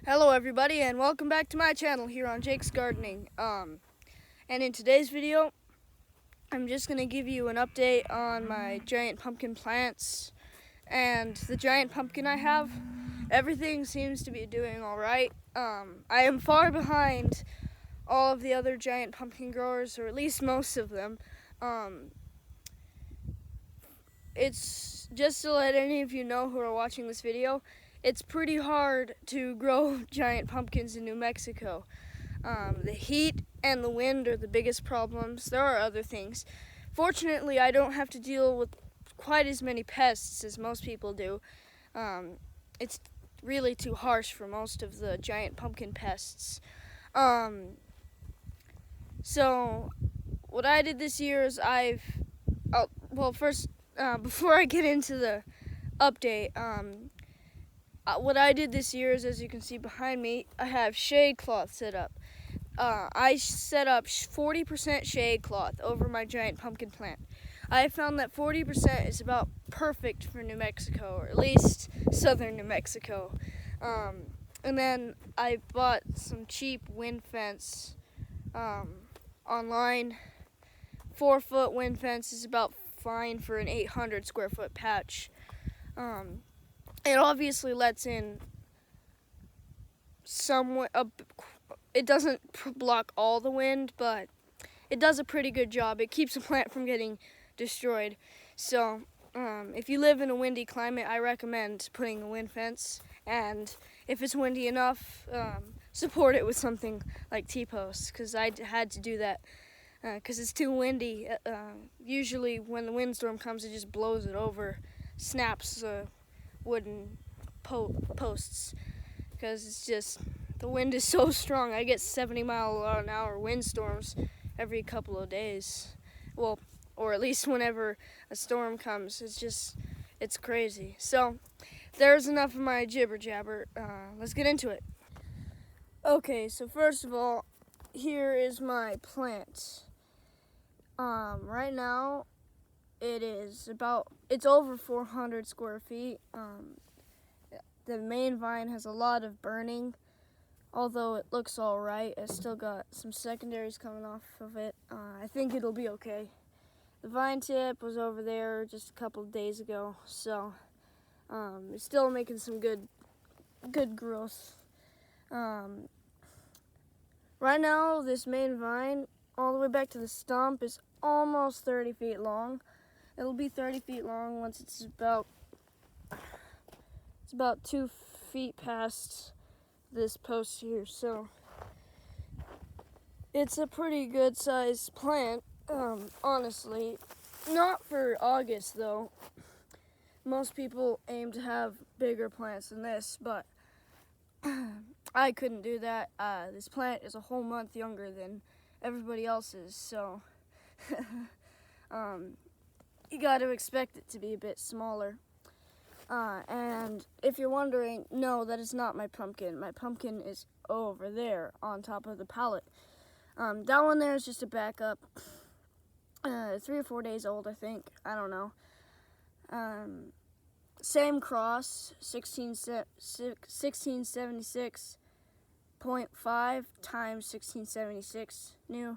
Hello everybody and welcome back to my channel here on Jake's Gardening. And in today's video, I'm just going to give you an update on my giant pumpkin plants and the giant pumpkin I have. Everything seems to be doing alright. I am far behind all of the other giant pumpkin growers, or at least most of them. It's just to let any of you know who are watching this video, it's pretty hard to grow giant pumpkins in New Mexico. The heat and the wind are the biggest problems. There are other things. Fortunately, I don't have to deal with quite as many pests as most people do. It's really too harsh for most of the giant pumpkin pests. So what I did this year is before I get into the update, what I did this year is, as you can see behind me, I have shade cloth set up. I set up 40% shade cloth over my giant pumpkin plant. I found that 40% is about perfect for New Mexico, or at least southern New Mexico. And then I bought some cheap wind fence online. 4-foot wind fence is about fine for an 800 square foot patch. It obviously lets in it doesn't block all the wind, but it does a pretty good job. It keeps the plant from getting destroyed. So if you live in a windy climate, I recommend putting a wind fence, and if it's windy enough, support it with something like T-posts, because I had to do that because it's too windy. Usually when the windstorm comes, it just blows it over, snaps wooden posts, because it's just, the wind is so strong. I get 70-mile-an-hour windstorms every couple of days. Well, or at least whenever a storm comes. It's crazy. So there's enough of my jibber jabber. Let's get into it. Okay, so first of all, here is my plant. Right now it's over 400 square feet. The main vine has a lot of burning, although it looks all right. I still got some secondaries coming off of it. I think it'll be okay. The vine tip was over there just a couple of days ago, so it's still making some good growth. Right now, this main vine, all the way back to the stump, is almost 30 feet long. It'll be 30 feet long once it's about 2 feet past this post here. So it's a pretty good sized plant, honestly. Not for August though. Most people aim to have bigger plants than this, but I couldn't do that. This plant is a whole month younger than everybody else's, so you got to expect it to be a bit smaller. And if you're wondering, no, that is not my pumpkin. My pumpkin is over there on top of the pallet. That one there is just a backup. 3 or 4 days old, I think. I don't know. Same cross, 1676.5 times 1676 new.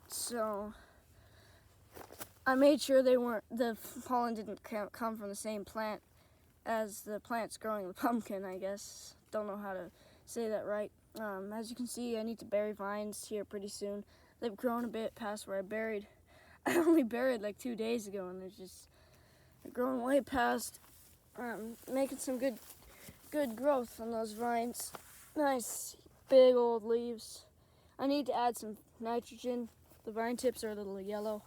So I made sure the pollen didn't come from the same plant as the plants growing the pumpkin, I guess. Don't know how to say that right. As you can see, I need to bury vines here pretty soon. They've grown a bit past where I buried. I only buried like 2 days ago, and they're growing way past, making some good growth on those vines. Nice big old leaves. I need to add some nitrogen. The vine tips are a little yellow.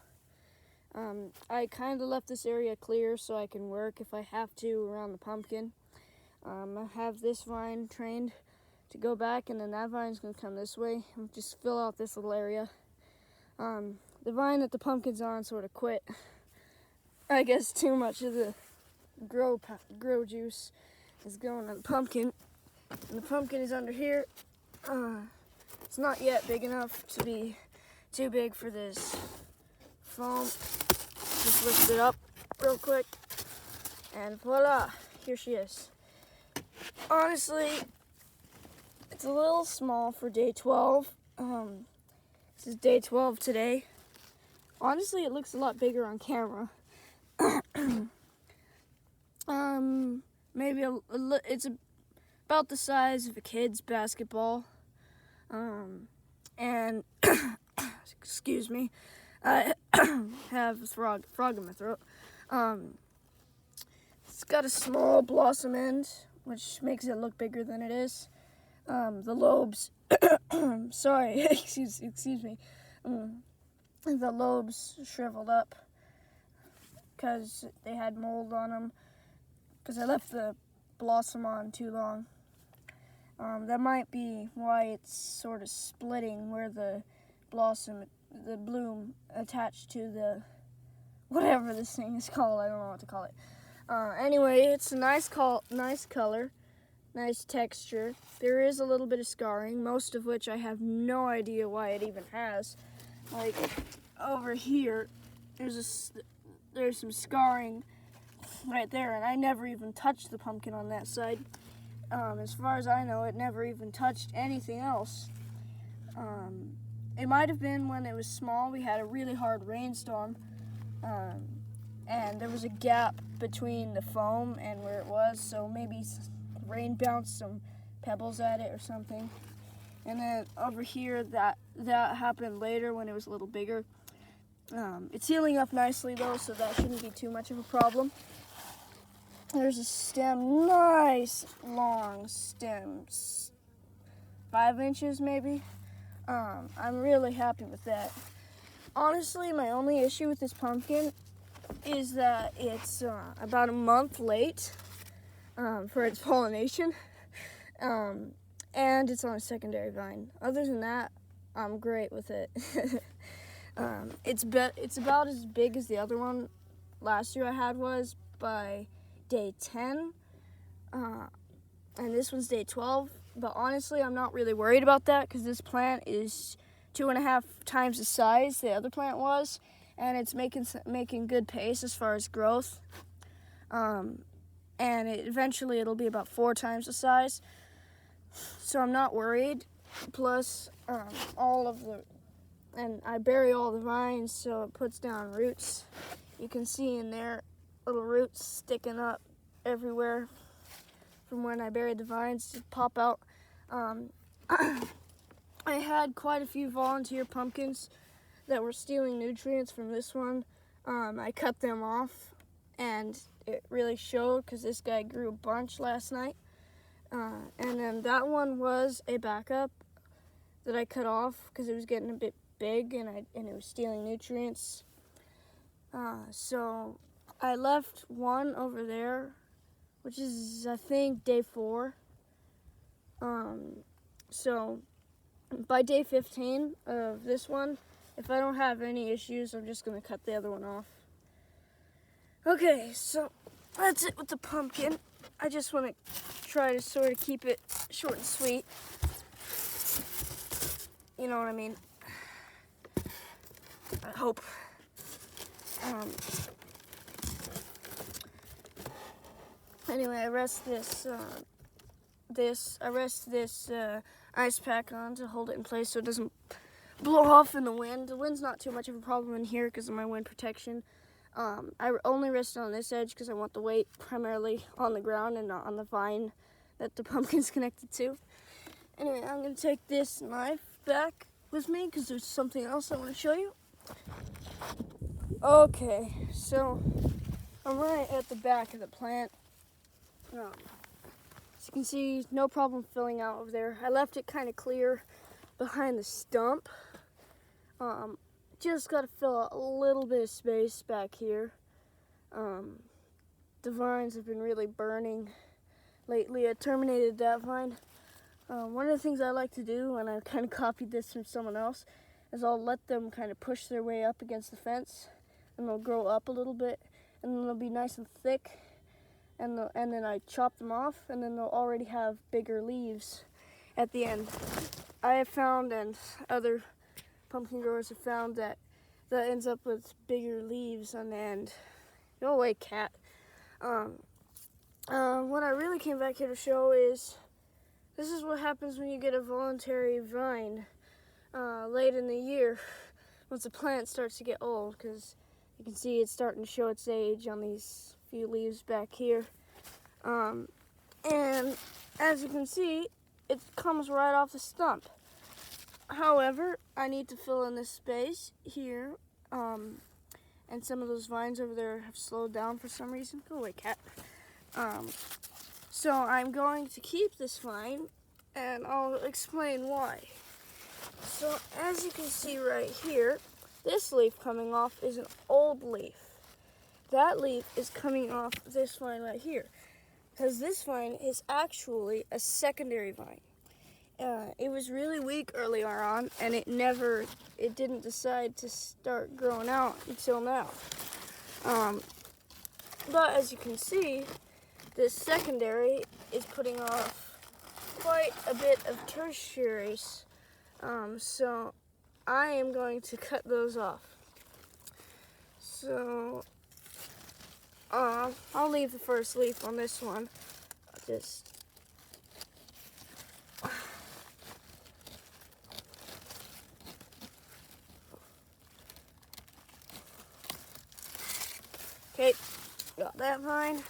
I kind of left this area clear so I can work if I have to around the pumpkin. I have this vine trained to go back, and then that vine's going to come this way and just fill out this little area. The vine that the pumpkin's on sort of quit. I guess too much of the grow juice is going on the pumpkin, and the pumpkin is under here. It's not yet big enough to be too big for this foam. Just lift it up real quick, and voila, here she is. honestly, it's a little small for day 12. This is day 12 today. Honestly, it looks a lot bigger on camera. Maybe it's about the size of a kid's basketball. And excuse me, I have a frog in my throat. It's got a small blossom end, which makes it look bigger than it is. The lobes, sorry, excuse me. The lobes shriveled up because they had mold on them because I left the blossom on too long. That might be why it's sort of splitting where the bloom attached to the, whatever this thing is called, I don't know what to call it. Anyway, it's a nice color, nice texture. There is a little bit of scarring, most of which I have no idea why it even has. Like, over here, there's some scarring right there, and I never even touched the pumpkin on that side. As far as I know, it never even touched anything else. It might have been when it was small. We had a really hard rainstorm, and there was a gap between the foam and where it was, so maybe rain bounced some pebbles at it or something. And then over here, that happened later when it was a little bigger. It's healing up nicely though, so that shouldn't be too much of a problem. There's a stem, nice long stem, 5 inches maybe. I'm really happy with that. Honestly, my only issue with this pumpkin is that it's about a month late for its pollination, and it's on a secondary vine. Other than that, I'm great with it. It's about as big as the other one last year I had was by day 10, and this one's day 12. But honestly, I'm not really worried about that because this plant is 2.5 times the size the other plant was, and it's making good pace as far as growth. And eventually it'll be about 4 times the size, so I'm not worried. Plus, and I bury all the vines so it puts down roots. You can see in there little roots sticking up everywhere from when I buried the vines to pop out. I had quite a few volunteer pumpkins that were stealing nutrients from this one. I cut them off, and it really showed because this guy grew a bunch last night. And then that one was a backup that I cut off because it was getting a bit big and it was stealing nutrients. So I left one over there, which is I think day 4. So by day 15 of this one, if I don't have any issues, I'm just gonna cut the other one off. Okay, so that's it with the pumpkin. I just want to try to sort of keep it short and sweet. You know what I mean? I hope. Anyway, I rest this ice pack on to hold it in place so it doesn't blow off in the wind. The wind's not too much of a problem in here because of my wind protection. I only rest on this edge because I want the weight primarily on the ground and not on the vine that the pumpkin's connected to. Anyway, I'm going to take this knife back with me because there's something else I want to show you. Okay, so I'm right at the back of the plant. As you can see, no problem filling out over there. I left it kind of clear behind the stump. Just got to fill out a little bit of space back here. The vines have been really burning lately. I terminated that vine. One of the things I like to do, and I kind of copied this from someone else, is I'll let them kind of push their way up against the fence, and they'll grow up a little bit, and then they'll be nice and thick, and then I chop them off, and then they'll already have bigger leaves at the end. I have found, and other pumpkin growers have found, that ends up with bigger leaves on the end. Go away, cat. What I really came back here to show is this is what happens when you get a voluntary vine late in the year once the plant starts to get old, because you can see it's starting to show its age on these few leaves back here. And as you can see, it comes right off the stump. However, I need to fill in this space here, and some of those vines over there have slowed down for some reason. Go away, cat. So I'm going to keep this vine, and I'll explain why. So as you can see right here, this leaf coming off is an old leaf. That leaf is coming off this vine right here, because this vine is actually a secondary vine. It was really weak earlier on, and it didn't decide to start growing out until now. But as you can see, this secondary is putting off quite a bit of tertiaries. So I am going to cut those off. So I'll leave the first leaf on this one. Okay, got that vine.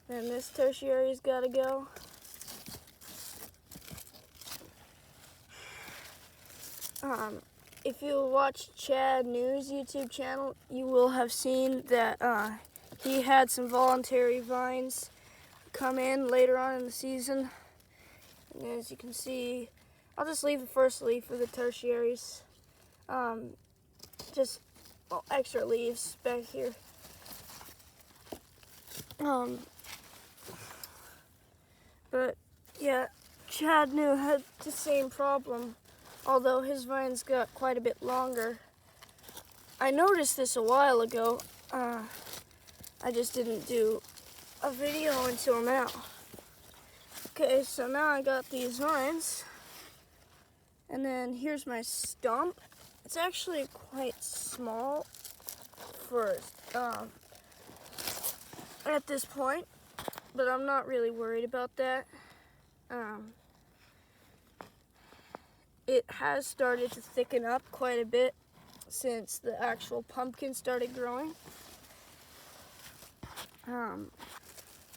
Then this tertiary's gotta go. If you watch Chad News YouTube channel, you will have seen that he had some voluntary vines come in later on in the season. And as you can see, I'll just leave the first leaf for the tertiaries. Just extra leaves back here. But yeah, Chad New had the same problem, although his vines got quite a bit longer. I noticed this a while ago. I just didn't do a video until now. Okay, so now I got these vines, and then here's my stump. It's actually quite small for at this point, but I'm not really worried about that. It has started to thicken up quite a bit since the actual pumpkin started growing.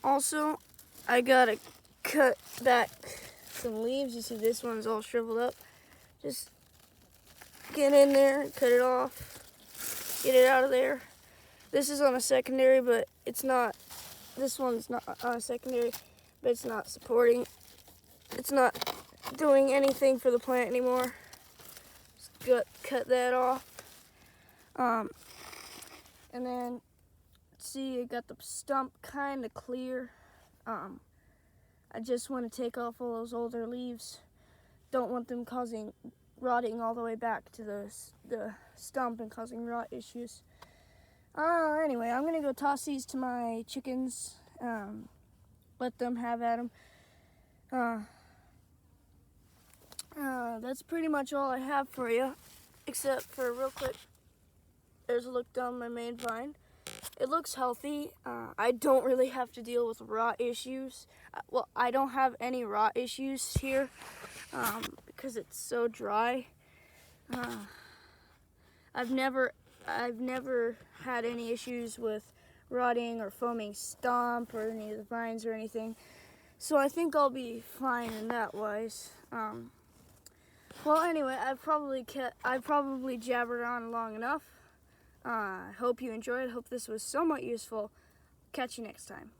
Also, I gotta cut back some leaves. You see this one's all shriveled up. Just get in there and cut it off. Get it out of there. This is on a secondary, but it's not. This one's not on a secondary, but it's not supporting. It's not doing anything for the plant anymore. Just cut that off. And then see, I got the stump kind of clear. I just want to take off all those older leaves. Don't want them rotting all the way back to the stump and causing rot issues. Anyway, I'm gonna go toss these to my chickens. Let them have at them. That's pretty much all I have for you, except for real quick. There's a look down my main vine. It looks healthy. I don't really have to deal with rot issues. Well, I don't have any rot issues here because it's so dry. I've never had any issues with rotting or foaming stump or any of the vines or anything. So I think I'll be fine in that wise. Well, anyway, I've probably jabbered on long enough. I hope you enjoyed. Hope this was somewhat useful. Catch you next time.